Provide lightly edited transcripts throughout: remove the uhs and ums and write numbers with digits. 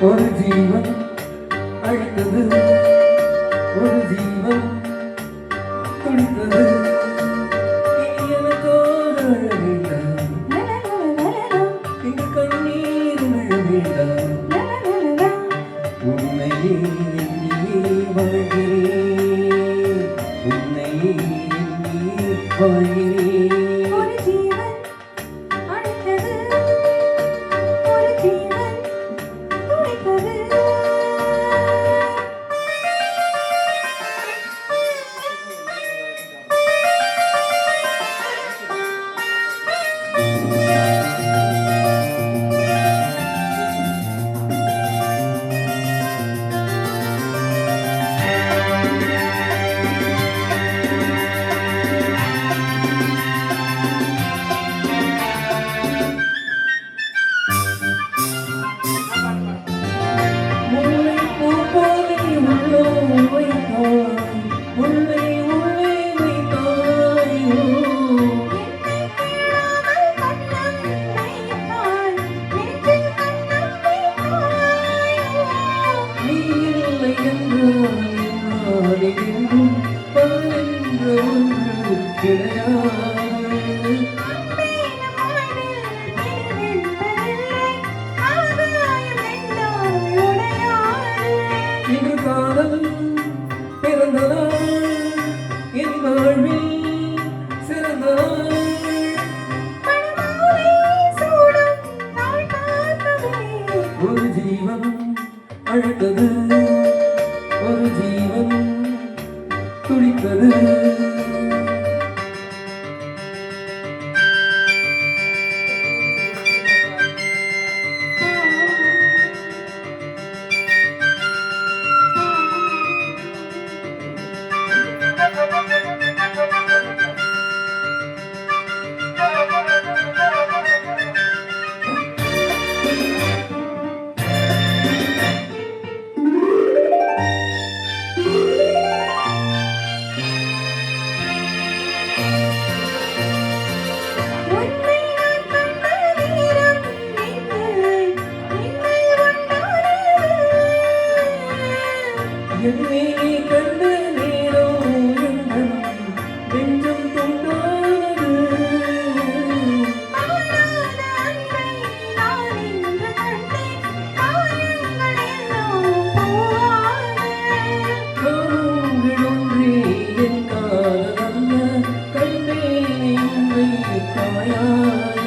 ஒரு ஜீவன் அழைத்தது, ஒரு ஜீவன் துடித்தது. எனக்கு வேண்டாம், இங்கு கண்ணீர் வேண்டாம். உன்னையே வாழ்கிறேன், உன்னையே வாழ்கிறேன். இன்று காதல் பிறந்ததால் என் வாழ்வில் சிறந்ததால் ஒரு ஜீவன் அழைத்தது, ஒரு ஜீவன் துடித்தது. என்னை கண்ட நேரம் நெஞ்சம் கொண்டானது. காலங்கள் ஒன்றே என் காதலல்ல, கண்டேன் உன்னை காயாக.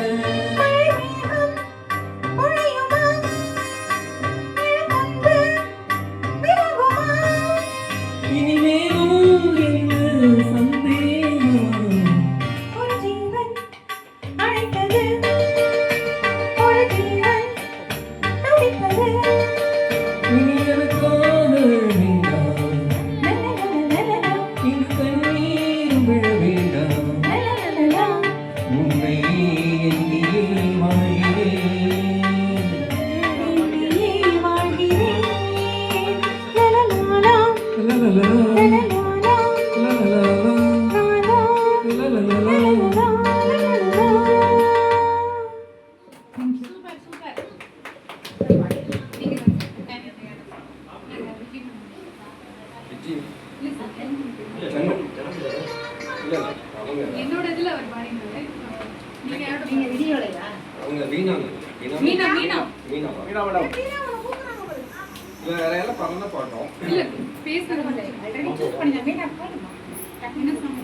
என்னோட இதுல அவர் பாடினாரு. நீங்க வீடியோலயா? அவங்க வீணா மீனா மீனா மீனா மீனா மேடம். இல்ல வேற எல்லாம் பண்ணன பாட்டோம். இல்ல பேசுறது ஆல்ரெடி சூஸ் பண்ணி மீனா பாடுமா? என்ன சாங்?